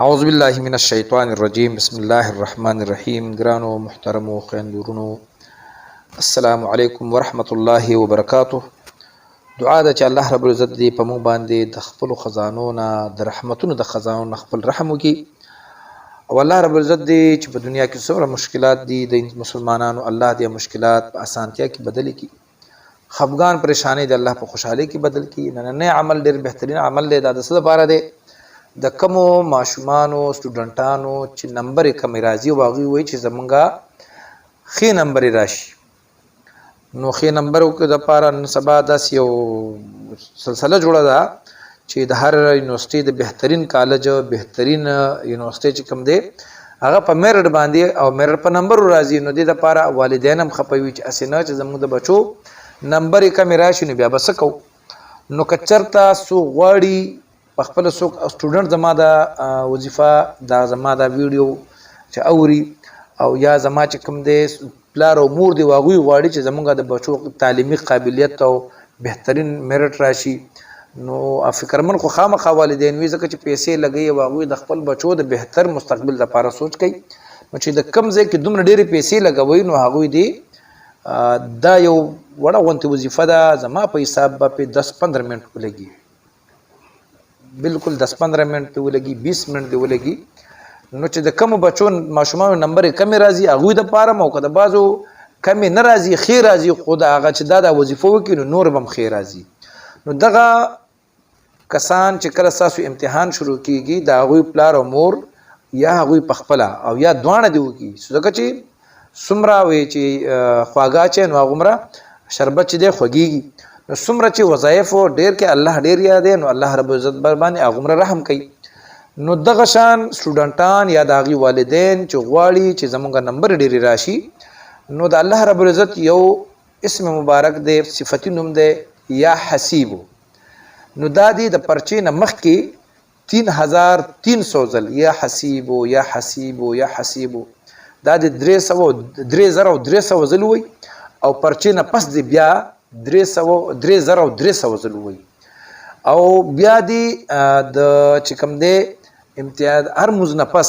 اعوذ بالله من الشیطان الرجیم بسم الله الرحمن الرحیم ګرانو محترمو خویندورونو السلام علیکم ورحمت الله وبرکاته. دعا ده چې الله رب العزت دې په موږ باندې د خپل خزانو نه د رحمتونو د خزانو نه خپل رحم وکړي او الله رب العزت دې چې په دنیا کې څومره مشکلات دي د مسلمانانو الله دې مشکلات په اسانتیا کې بدل کړي، خفګان پریشانی د الله په خوشحالي کې بدل کړي. نن عمل ډېر بهترین عمل دی، دا د څه لپاره دی؟ د کومو ماشومانو سټوډنټانو چې نمبر کم راځي او هغوی وایي چې زمونږه ښې نمبر راشي، نو ښې نمبر دپاره نن سبا داسې یو سلسله جوړه ده چې د هر یونیورسټۍ د بهترین کالج بهترین یونیورسټۍ چې کوم دی هغه په میرټ باندې او میرټ په نمبر راځي، نو دې دپاره والدین هم خفه وي چې هسې نه چې زموږ د بچو نمبر کم راشي نو بیا به څه کوو. نو که چېرته څوک غواړي په خپل څوک سټوډنټ زما د وظیفه دا زما دا ویډیو چې اوري او یا زما چې کوم دی پلار او مور دی هغوی غواړي چې زمونږ د بچو تعلیمي قابلیت او بهترین میرټ راشي، نو فکرمن خو خامخا والدین وي ځکه چې پیسې لګوي او هغوی د خپل بچو د بهتر مستقبل لپاره سوچ کوي. نو چې د کم ځای کې دومره ډېرې پیسې لګوي نو هغوی دی دا یو وړه غونتې وظیفه ده، زما په حساب به پې 10-15 منټ ولګي، بالکل 10-15 منټ دی ولګي، 20 منټ دی ولګي. نو چې د کمو بچو ماشومانو نمبر کمې راځي هغوی دپاره او که د بعضو کمې نه راځي ښې راځي خو د هغه چې دا وظیفه وکړي نو نور به هم ښې راځي. نو دغه کسان چې کله ستاسو امتحان شروع کیږي د هغوی پلار او مور یا هغوی پخپله او یا دواړه دې وکړي، ځکه چې څومره وایي چې خواږه چې نو هغومره شربت چې دی خوږیږي، نو څومره چې وظایفو ډېر کې الله ډېر یادوي نو الله رب العزت باندې هغومره رحم کوي. نو دغه شان سټوډنټان یا د هغوی والدین چې غواړي چې زمونږ نمبر ډېرې راشي نو د الله رب العزت یو اسم مبارک دی، صفتي نوم دی یا حسیبو. نو دا دی د پرچې نه مخکې 3300 ځل یا حسیبو یا حسیبو یا حسیبو، دا د 3300 ځل وي او پرچې نه پس دی بیا 3300 ځل وي او بیا دی د چې کوم دی امتیاز هر مونځ نه پس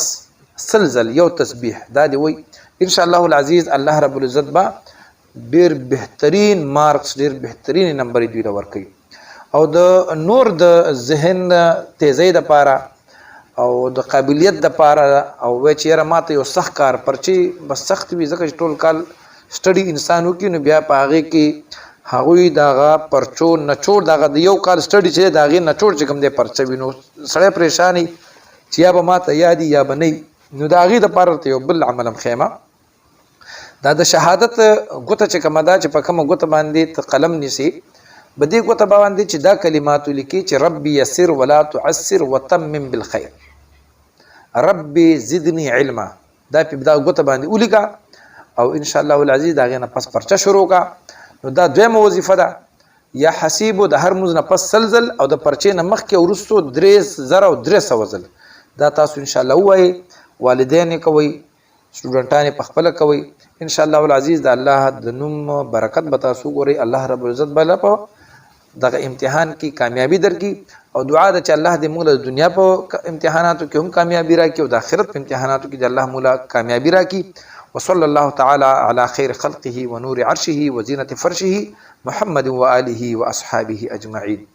100 ځل یو تسبیح دا دی وي. ان شاء الله العزیز الله رب العزت به ډېر بهترین مارکس ډېر بهترین نمبر دوی له ورکوي او د نور د ذهن تیزۍ دپاره او د قابلیت دپاره او وایي چې یاره ماته یو سخت کار پرچې بس سخت وي ځکه چې ټول کال سټډي انسان وکړي نو بیا په هغې کې هغوی دغه پرچو نچوړ دغه د یو کال سټډي چې دی د هغې نچوړ چې کوم دی پرچه وي نو سړی پریشان وي چې یا به ماته یادي یا به نه وي. نو د هغې دپاره ته یو بل عمل هم ښیم، دا د شهادت ګوته چې کومه ده چې په کومه ګوته باندې ته قلم نیسي په دې ګوته باندې چې دا کلمات ولیکي چې ربي یسر ولا تعسر وتمم بالخیر، ربي زدني علما، دا په دا ګوته باندې ولیکه او ان شاء الله العزیز د هغې نه پس پرچه شروع کا. نو دا دویمه وظیفه ده یا حسیبو د هر مونځ نه پس 100 ځل او د پرچې نه مخکې وروستو 3300 ځل دا تاسو ان شاء الله ووایئ، والدین یې کوئ، سټوډنټان یې پخپله کوئ. ان شاء الله العزیز د الله د نوم برکت به تاسو ګورئ، الله رب العزت به په دغه امتحان کې کامیابي درکړي او دعا ده چې الله دې موږ د دنیا په امتحاناتو کې هم کامیابي راکړي او د آخرت په امتحاناتو کې د الله موږ کامیابي راکړي. وصلى الله تعالى على خير خلقه ونور عرشه وزينة فرشه محمد وآله وأصحابه أجمعين.